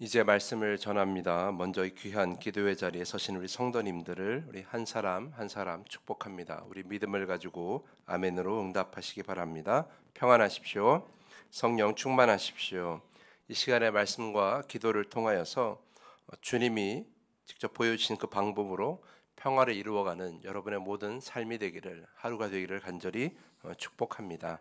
이제 말씀을 전합니다. 먼저 이 귀한 기도의 자리에 서신 우리 성도님들을 우리 한 사람 한 사람 축복합니다. 우리 믿음을 가지고 아멘으로 응답하시기 바랍니다. 평안하십시오. 성령 충만하십시오. 이 시간의 말씀과 기도를 통하여서 주님이 직접 보여주신 그 방법으로 평화를 이루어가는 여러분의 모든 삶이 되기를, 하루가 되기를 간절히 축복합니다.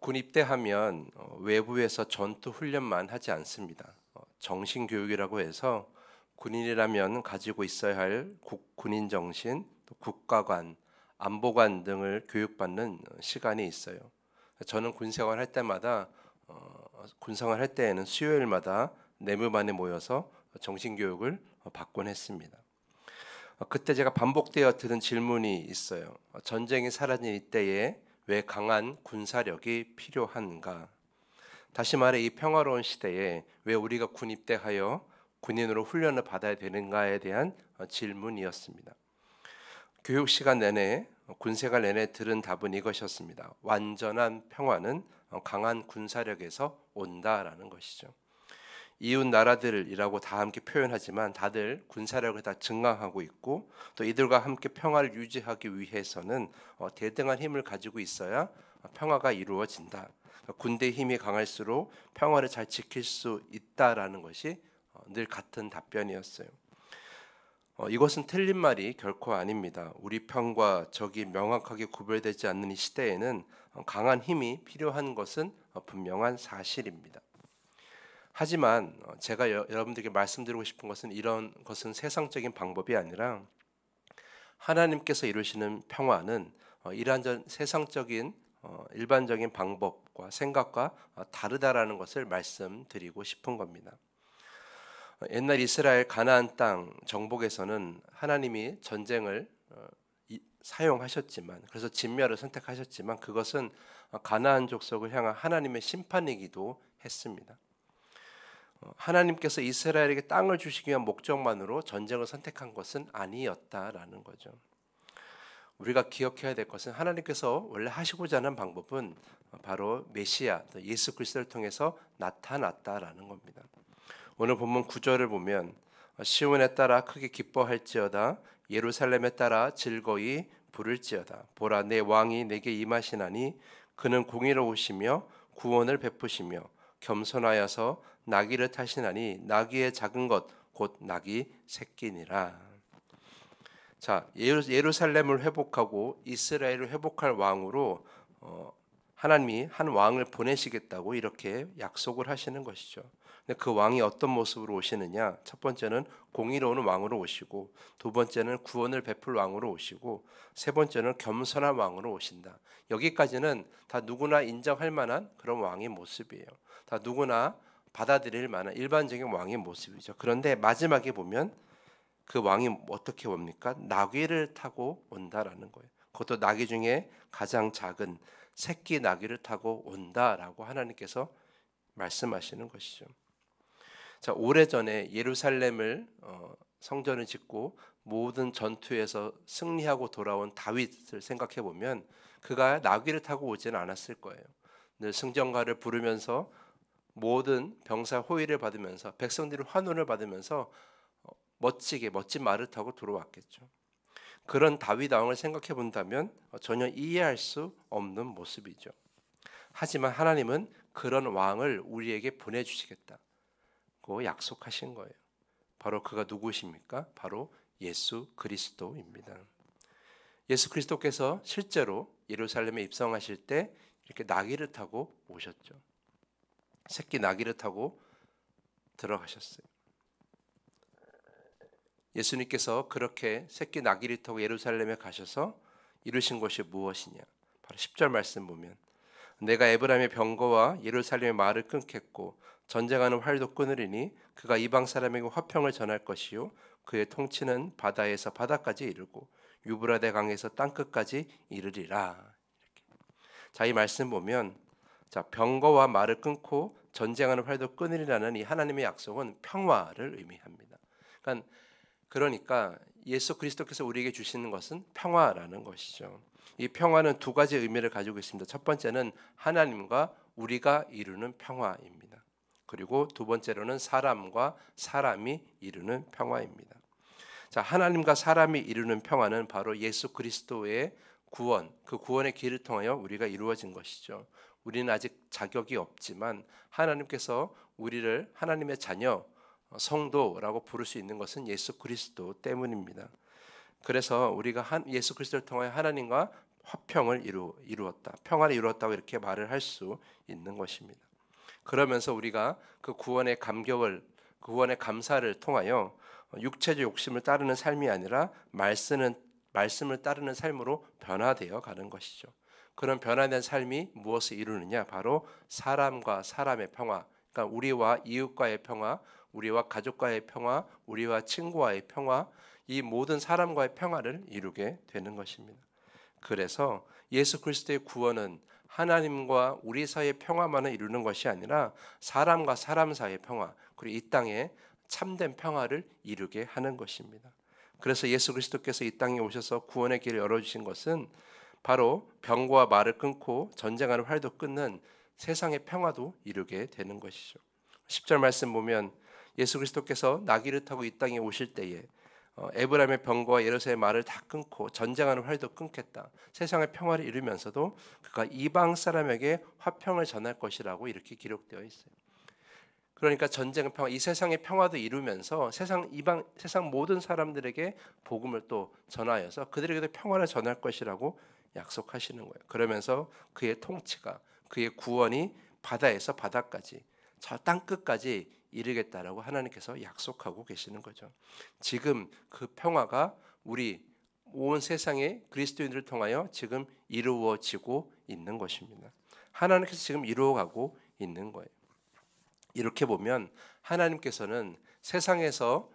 군 입대하면 외부에서 전투 훈련만 하지 않습니다. 정신 교육이라고 해서 군인이라면 가지고 있어야 할 군인 정신, 또 국가관, 안보관 등을 교육받는 시간이 있어요. 저는 군 생활할 때마다 군 생활할 때에는 수요일마다 내무반에 모여서 정신 교육을 받곤 했습니다. 그때 제가 반복되어 들은 질문이 있어요. 전쟁이 사라진 이때에 왜 강한 군사력이 필요한가? 다시 말해 이 평화로운 시대에 왜 우리가 군 입대하여 군인으로 훈련을 받아야 되는가에 대한 질문이었습니다. 교육 시간 내내 군생활 내내 들은 답은 이것이었습니다. 완전한 평화는 강한 군사력에서 온다라는 것이죠. 이웃 나라들이라고 다 함께 표현하지만 다들 군사력을 다 증강하고 있고 또 이들과 함께 평화를 유지하기 위해서는 대등한 힘을 가지고 있어야 평화가 이루어진다. 군대 힘이 강할수록 평화를 잘 지킬 수 있다라는 것이 늘 같은 답변이었어요. 이것은 틀린 말이 결코 아닙니다. 우리 편과 적이 명확하게 구별되지 않는 이 시대에는 강한 힘이 필요한 것은 분명한 사실입니다. 하지만 제가 여러분들에게 말씀드리고 싶은 것은 이런 것은 세상적인 방법이 아니라 하나님께서 이루시는 평화는 이러한 세상적인 일반적인 방법과 생각과 다르다라는 것을 말씀드리고 싶은 겁니다. 옛날 이스라엘 가나안 땅 정복에서는 하나님이 전쟁을 사용하셨지만, 그래서 진멸을 선택하셨지만 그것은 가나안 족속을 향한 하나님의 심판이기도 했습니다. 하나님께서 이스라엘에게 땅을 주시기 위한 목적만으로 전쟁을 선택한 것은 아니었다라는 거죠. 우리가 기억해야 될 것은 하나님께서 원래 하시고자 하는 방법은 바로 메시아, 예수 그리스도를 통해서 나타났다라는 겁니다. 오늘 본문 9절을 보면 시온에 따라 크게 기뻐할지어다, 예루살렘에 따라 즐거이 부를지어다. 보라, 내 왕이 내게 임하시나니 그는 공의로우시며 구원을 베푸시며 겸손하여서 나귀를 타시나니 나귀의 작은 것 곧 나귀 새끼니라. 자, 예루살렘을 회복하고 이스라엘을 회복할 왕으로 하나님이 한 왕을 보내시겠다고 이렇게 약속을 하시는 것이죠. 근데 그 왕이 어떤 모습으로 오시느냐? 첫 번째는 공의로운 왕으로 오시고, 두 번째는 구원을 베풀 왕으로 오시고, 세 번째는 겸손한 왕으로 오신다. 여기까지는 다 누구나 인정할 만한 그런 왕의 모습이에요. 다 누구나 받아들일 만한 일반적인 왕의 모습이죠. 그런데 마지막에 보면 그 왕이 어떻게 옵니까? 나귀를 타고 온다라는 거예요. 그것도 나귀 중에 가장 작은 새끼 나귀를 타고 온다라고 하나님께서 말씀하시는 것이죠. 자, 오래전에 예루살렘을 성전을 짓고 모든 전투에서 승리하고 돌아온 다윗을 생각해 보면 그가 나귀를 타고 오지는 않았을 거예요. 늘 승전가를 부르면서 모든 병사 호위를 받으면서 백성들의 환호를 받으면서 멋지게 멋진 말을 타고 들어왔겠죠. 그런 다윗 왕을 생각해 본다면 전혀 이해할 수 없는 모습이죠. 하지만 하나님은 그런 왕을 우리에게 보내주시겠다고 약속하신 거예요. 바로 그가 누구십니까? 바로 예수 그리스도입니다. 예수 그리스도께서 실제로 예루살렘에 입성하실 때 이렇게 나귀를 타고 오셨죠. 새끼 나귀를 타고 들어가셨어요. 예수님께서 그렇게 새끼 나귀를 타고 예루살렘에 가셔서 이루신 것이 무엇이냐? 바로 10절 말씀 보면 내가 에브라임의 병거와 예루살렘의 말을 끊겠고 전쟁하는 활도 끊으리니 그가 이방 사람에게 화평을 전할 것이요 그의 통치는 바다에서 바다까지 이르고 유브라데 강에서 땅끝까지 이르리라. 이렇게. 자, 이 말씀 보면 자, 병거와 말을 끊고 전쟁하는 활도 끊으리라는 이 하나님의 약속은 평화를 의미합니다. 그러니까 예수 그리스도께서 우리에게 주시는 것은 평화라는 것이죠. 이 평화는 두 가지 의미를 가지고 있습니다. 첫 번째는 하나님과 우리가 이루는 평화입니다. 그리고 두 번째로는 사람과 사람이 이루는 평화입니다. 자, 하나님과 사람이 이루는 평화는 바로 예수 그리스도의 구원, 그 구원의 길을 통하여 우리가 이루어진 것이죠. 우리는 아직 자격이 없지만 하나님께서 우리를 하나님의 자녀, 성도라고 부를 수 있는 것은 예수 그리스도 때문입니다. 그래서 우리가 예수 그리스도를 통하여 하나님과 화평을 이루었다, 평화를 이루었다고 이렇게 말을 할 수 있는 것입니다. 그러면서 우리가 그 구원의 감격을, 구원의 감사를 통하여 육체적 욕심을 따르는 삶이 아니라 말씀을 따르는 삶으로 변화되어 가는 것이죠. 그런 변화된 삶이 무엇을 이루느냐? 바로 사람과 사람의 평화, 그러니까 우리와 이웃과의 평화, 우리와 가족과의 평화, 우리와 친구와의 평화, 이 모든 사람과의 평화를 이루게 되는 것입니다. 그래서 예수 그리스도의 구원은 하나님과 우리 사이의 평화만을 이루는 것이 아니라 사람과 사람 사이의 평화, 그리고 이 땅에 참된 평화를 이루게 하는 것입니다. 그래서 예수 그리스도께서 이 땅에 오셔서 구원의 길을 열어주신 것은 바로 병과 말을 끊고 전쟁하는 활도 끊는 세상의 평화도 이루게 되는 것이죠. 10절 말씀 보면 예수 그리스도께서 나귀를 타고 이 땅에 오실 때에 에브라임의 병과 예루살렘의 말을 다 끊고 전쟁하는 활도 끊겠다, 세상의 평화를 이루면서도 그가 이방 사람에게 화평을 전할 것이라고 이렇게 기록되어 있어요. 그러니까 전쟁의 평화, 이 세상의 평화도 이루면서 세상 모든 사람들에게 복음을 또 전하여서 그들에게도 평화를 전할 것이라고 약속하시는 거예요. 그러면서 그의 통치가, 그의 구원이 바다에서 바다까지, 저 땅 끝까지 이르겠다라고 하나님께서 약속하고 계시는 거죠. 지금 그 평화가 우리 온 세상의 그리스도인들을 통하여 지금 이루어지고 있는 것입니다. 하나님께서 지금 이루어가고 있는 거예요. 이렇게 보면 하나님께서는 세상에서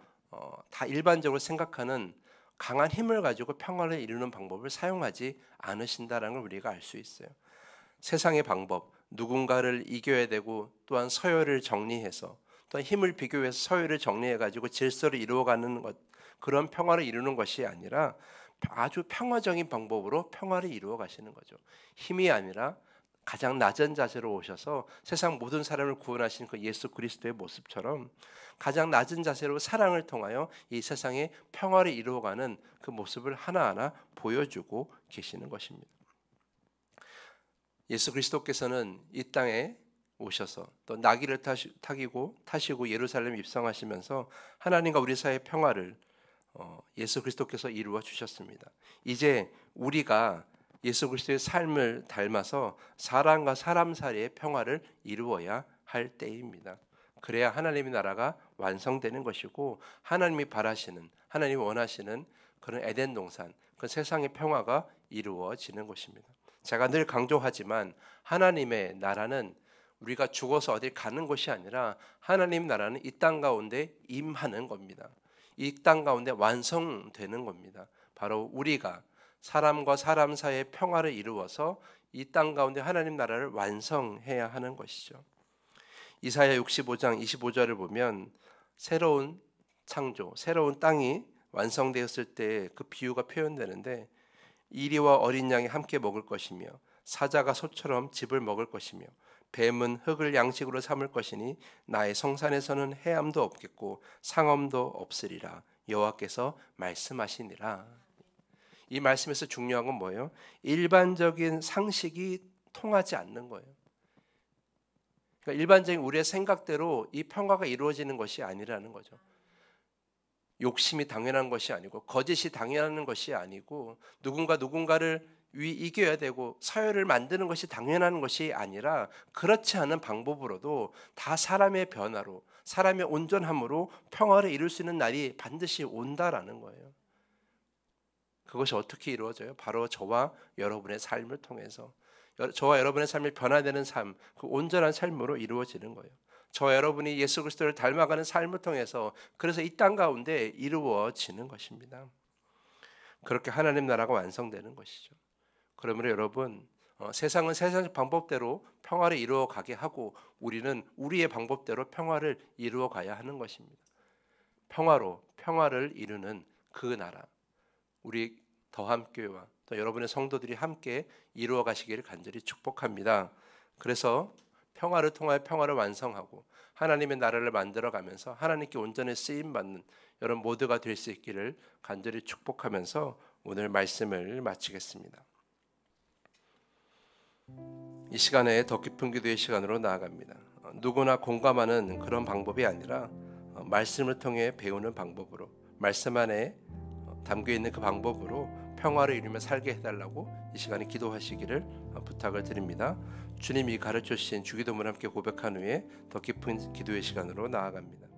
다 일반적으로 생각하는 강한 힘을 가지고 평화를 이루는 방법을 사용하지 않으신다는 걸 우리가 알 수 있어요. 세상의 방법, 누군가를 이겨야 되고 또한 서열을 정리해서 또한 힘을 비교해서 서열을 정리해 가지고 질서를 이루어가는 것, 그런 평화를 이루는 것이 아니라 아주 평화적인 방법으로 평화를 이루어 가시는 거죠. 힘이 아니라 가장 낮은 자세로 오셔서 세상 모든 사람을 구원하신 그 예수 그리스도의 모습처럼 가장 낮은 자세로 사랑을 통하여 이 세상에 평화를 이루어가는 그 모습을 하나하나 보여주고 계시는 것입니다. 예수 그리스도께서는 이 땅에 오셔서 또 나귀를 타시고 예루살렘 입성하시면서 하나님과 우리 사이의 평화를 예수 그리스도께서 이루어 주셨습니다. 이제 우리가 예수 그리스도의 삶을 닮아서 사람과 사람 사이의 평화를 이루어야 할 때입니다. 그래야 하나님의 나라가 완성되는 것이고 하나님이 바라시는, 하나님이 원하시는 그런 에덴 동산, 그 세상의 평화가 이루어지는 것입니다. 제가 늘 강조하지만 하나님의 나라는 우리가 죽어서 어디 가는 것이 아니라 하나님 나라는 이 땅 가운데 임하는 겁니다. 이 땅 가운데 완성되는 겁니다. 바로 우리가 사람과 사람 사이의 평화를 이루어서 이 땅 가운데 하나님 나라를 완성해야 하는 것이죠. 이사야 65장 25절을 보면 새로운 창조, 새로운 땅이 완성되었을 때 그 비유가 표현되는데 이리와 어린 양이 함께 먹을 것이며 사자가 소처럼 즙을 먹을 것이며 뱀은 흙을 양식으로 삼을 것이니 나의 성산에서는 해함도 없겠고 상엄도 없으리라 여호와께서 말씀하시니라. 이 말씀에서 중요한 건 뭐예요? 일반적인 상식이 통하지 않는 거예요. 그러니까 일반적인 우리의 생각대로 이 평화가 이루어지는 것이 아니라는 거죠. 욕심이 당연한 것이 아니고 거짓이 당연한 것이 아니고 누군가를 이겨야 되고 서열을 만드는 것이 당연한 것이 아니라 그렇지 않은 방법으로도 다 사람의 변화로, 사람의 온전함으로 평화를 이룰 수 있는 날이 반드시 온다라는 거예요. 그것이 어떻게 이루어져요? 바로 저와 여러분의 삶을 통해서, 저와 여러분의 삶이 변화되는 삶, 그 온전한 삶으로 이루어지는 거예요. 저와 여러분이 예수 그리스도를 닮아가는 삶을 통해서, 그래서 이 땅 가운데 이루어지는 것입니다. 그렇게 하나님 나라가 완성되는 것이죠. 그러므로 여러분, 세상은 세상의 방법대로 평화를 이루어 가게 하고 우리는 우리의 방법대로 평화를 이루어 가야 하는 것입니다. 평화로 평화를 이루는 그 나라, 우리 더함교회와 또 여러분의 성도들이 함께 이루어 가시기를 간절히 축복합니다. 그래서 평화를 통하여 평화를 완성하고 하나님의 나라를 만들어가면서 하나님께 온전히 쓰임받는 여러분 모두가 될 수 있기를 간절히 축복하면서 오늘 말씀을 마치겠습니다. 이 시간에 더 깊은 기도의 시간으로 나아갑니다. 누구나 공감하는 그런 방법이 아니라 말씀을 통해 배우는 방법으로, 말씀 안에 담겨 있는 그 방법으로 평화를 이루며 살게 해달라고 이 시간에 기도하시기를 부탁을 드립니다. 주님이 가르쳐 주신 주기도문을 함께 고백한 후에 더 깊은 기도의 시간으로 나아갑니다.